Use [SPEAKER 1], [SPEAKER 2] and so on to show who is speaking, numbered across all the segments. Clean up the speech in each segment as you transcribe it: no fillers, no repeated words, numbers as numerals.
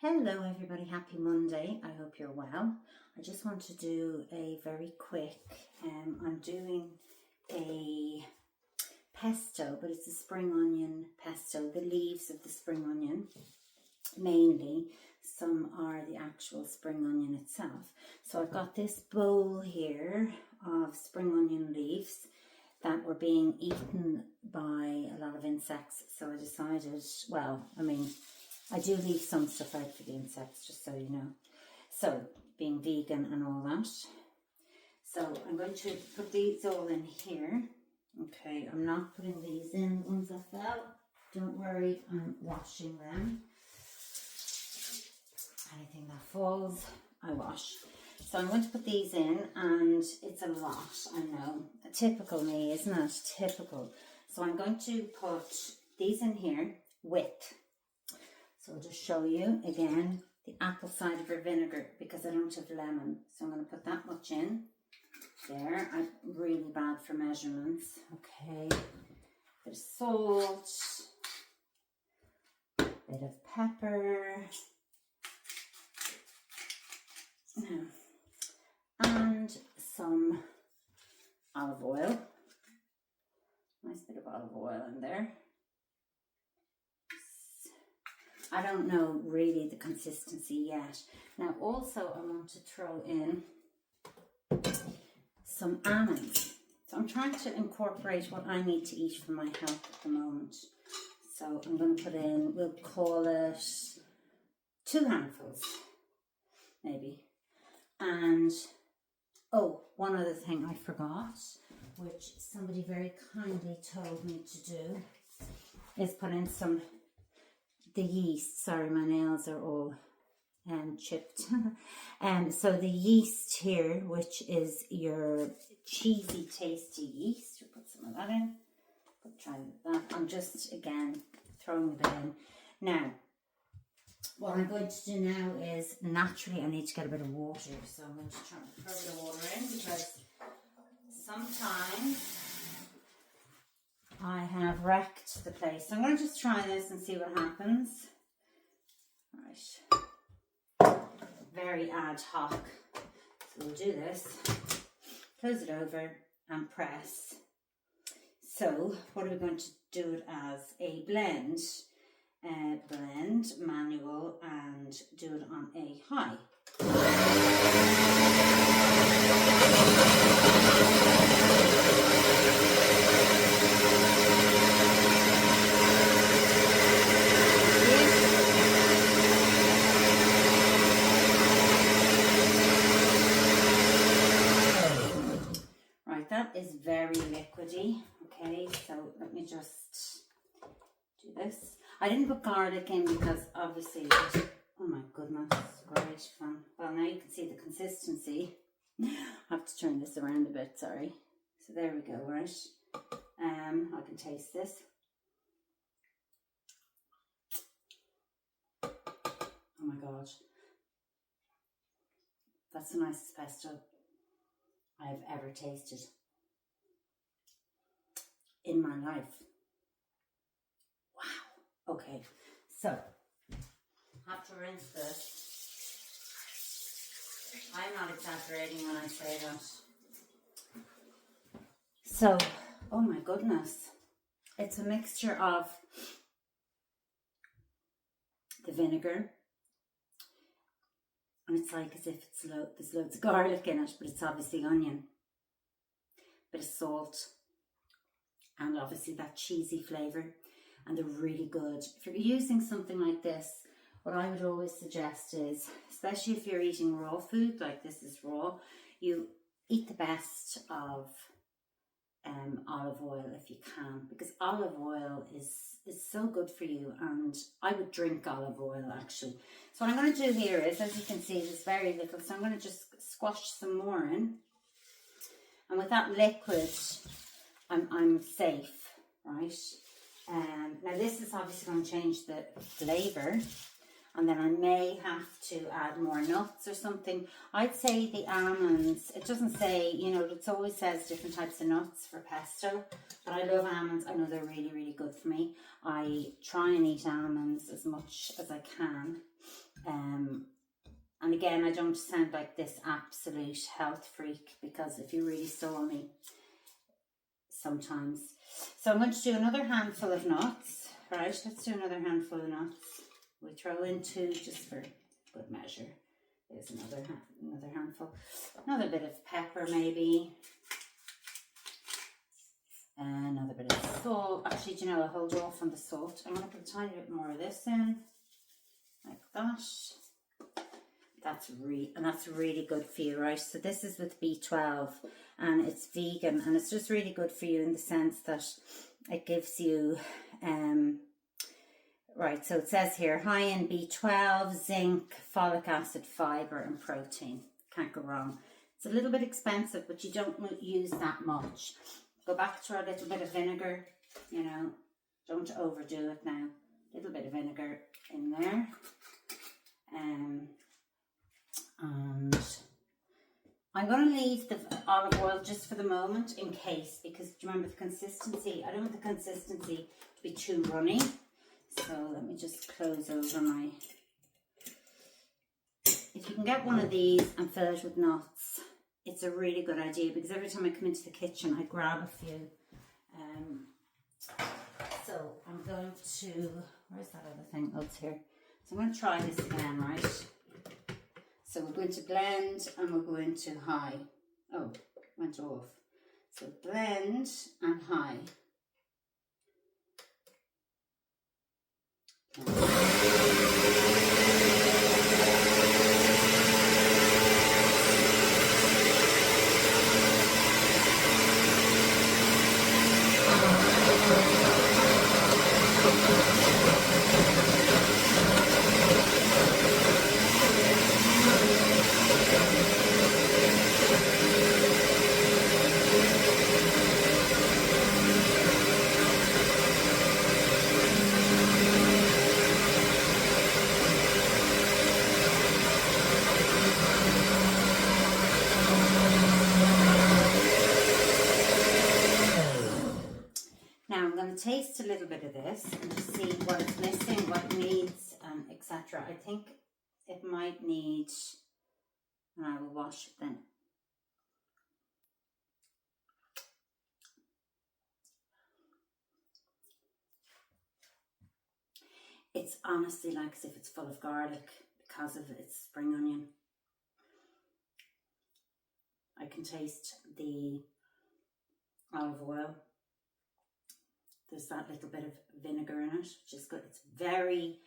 [SPEAKER 1] Hello everybody, happy Monday. I hope you're well. I just want to do a very quick, I'm doing a pesto, but it's a spring onion pesto, the leaves of the spring onion mainly. Some are the actual spring onion itself. So I've got this bowl here of spring onion leaves that were being eaten by a lot of insects. So I decided, I do leave some stuff out for the insects, just so you know. So, being vegan and all that. So, I'm going to put these all in here. Okay, I'm not putting these in, the ones that fell. Don't worry, I'm washing them. Anything that falls, I wash. So, I'm going to put these in, and it's a lot, I know. Typical me, isn't it? Typical. So, I'm going to put these in here with... So I'll just show you again the apple cider vinegar because I don't have lemon. So I'm going to put that much in there. I'm really bad for measurements. Okay, bit of salt, bit of pepper, and some olive oil. Nice bit of olive oil in there. I don't know really the consistency yet. Now also I want to throw in some almonds. So I'm trying to incorporate what I need to eat for my health at the moment. So I'm going to put in, we'll call it 2 handfuls, maybe. And, oh, one other thing I forgot, which somebody very kindly told me to do, is put in some... the yeast. Sorry, my nails are all chipped. So the yeast here, which is your cheesy, tasty yeast, we'll put some of that in. Try that. I'm just, again, throwing a bit in. Now, what I'm going to do now is, naturally, I need to get a bit of water. So I'm going to try and throw a bit of water in because sometimes I have wrecked the place. So I'm going to just try this and see what happens. Right. Very ad hoc. So we'll do this. Close it over and press. So what are we going to do it as? A blend. Blend, manual, and do it on a high. That is very liquidy. Okay, so let me just do this. I didn't put garlic in because obviously, oh my goodness, great fun. Well, now you can see the consistency. I have to turn this around a bit, sorry. So there we go, right? I can taste this. Oh my God. That's the nicest pesto I've ever tasted in my life. Wow. Okay, so have to rinse this. I'm not exaggerating when I say that. So, oh my goodness, it's a mixture of the vinegar, and it's like as if it's there's loads of garlic in it, but it's obviously onion, bit of salt, and obviously that cheesy flavour, and they're really good. If you're using something like this, what I would always suggest is, especially if you're eating raw food, like this is raw, you eat the best of olive oil if you can, because olive oil is so good for you, and I would drink olive oil actually. So what I'm going to do here is, as you can see, there's very little, so I'm going to just squash some more in, and with that liquid I'm safe, right? Now this is obviously going to change the flavour, and then I may have to add more nuts or something. I'd say the almonds, it doesn't say, you know, it always says different types of nuts for pesto, but I love almonds. I know they're really, really good for me. I try and eat almonds as much as I can. And again, I don't sound like this absolute health freak, because if you really saw me sometimes. So I'm going to do another handful of nuts. Right, let's do another handful of nuts. We throw in 2 just for good measure. There's another handful. Another bit of pepper maybe. Another bit of salt. Actually, do you know, I'll hold off on the salt. I'm going to put a tiny bit more of this in, like that. That's really good for you, right? So this is with B12, and it's vegan, and it's just really good for you in the sense that it gives you, right, so it says here, high in B12, zinc, folic acid, fibre and protein. Can't go wrong. It's a little bit expensive, but you don't use that much. Go back to our little bit of vinegar, you know, don't overdo it now. A little bit of vinegar in there. And I'm going to leave the olive oil just for the moment in case, because do you remember the consistency? I don't want the consistency to be too runny. So let me just close over my... If you can get one of these and fill it with nuts, it's a really good idea, because every time I come into the kitchen I grab a few. So I'm going to... Where's that other thing? Oh, it's here. So I'm going to try this again, right? So we're going to blend and we're going to high. Oh, went off. So blend and high. Taste a little bit of this and just see what it's missing, what it needs, etc. I think it might need, and I will wash it then. It's honestly like as if it's full of garlic because of its spring onion. I can taste the olive oil. There's that little bit of vinegar in it, which is good. It's very,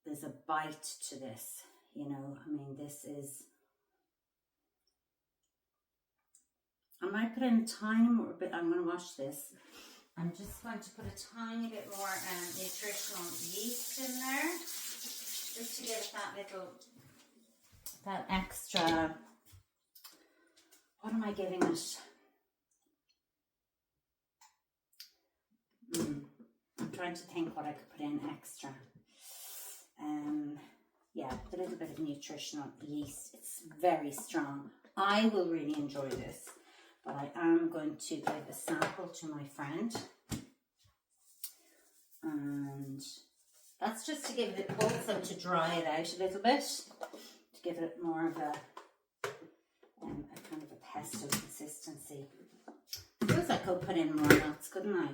[SPEAKER 1] there's a bite to this, you know. I mean, this is, I might put in a tiny more bit. I'm going to wash this. I'm just going to put a tiny bit more nutritional yeast in there, just to give it that little, that extra, what am I giving it? I'm trying to think what I could put in extra. Yeah, a little bit of nutritional yeast. It's very strong. I will really enjoy this, but I am going to give a sample to my friend. And that's just to give it, also to dry it out a little bit, to give it more of a kind of a pesto consistency. I suppose I could put in more nuts, couldn't I?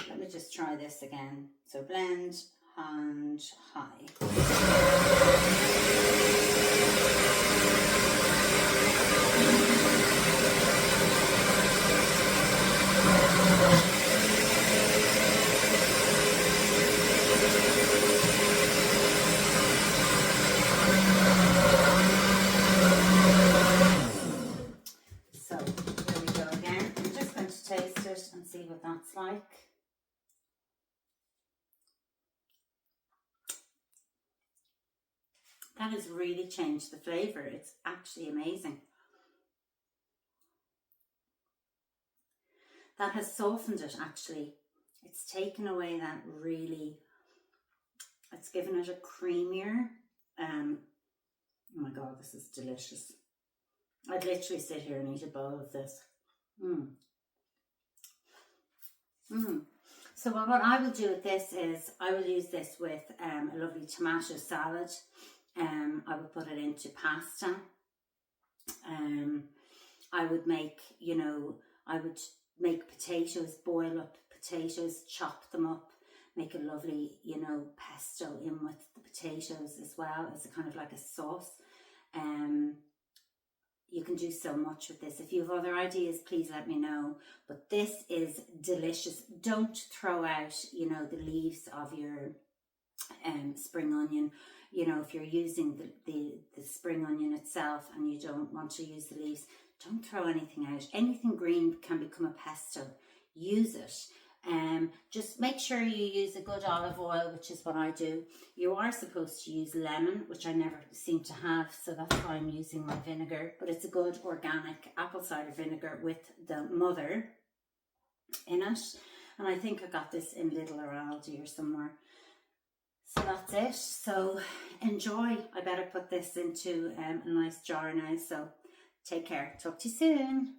[SPEAKER 1] Let me just try this again. So blend and high. So here we go again. I'm just going to taste it and see what that's like. That has really changed the flavour. It's actually amazing. That has softened it actually. It's taken away that really, it's given it a creamier, oh my God, this is delicious. I'd literally sit here and eat a bowl of this. So what I will do with this is I will use this with a lovely tomato salad. I would put it into pasta. I would make, I would make potatoes, boil up potatoes, chop them up, make a lovely, pesto in with the potatoes as well as a kind of like a sauce. You can do so much with this. If you have other ideas, please let me know. But this is delicious. Don't throw out, the leaves of your spring onion. If you're using the spring onion itself and you don't want to use the leaves, don't throw anything out. Anything green can become a pesto. Use it. Just make sure you use a good olive oil, which is what I do. You are supposed to use lemon, which I never seem to have, so that's why I'm using my vinegar. But it's a good organic apple cider vinegar with the mother in it. And I think I got this in Lidl or Aldi or somewhere. So that's it. So enjoy. I better put this into a nice jar now. So take care. Talk to you soon.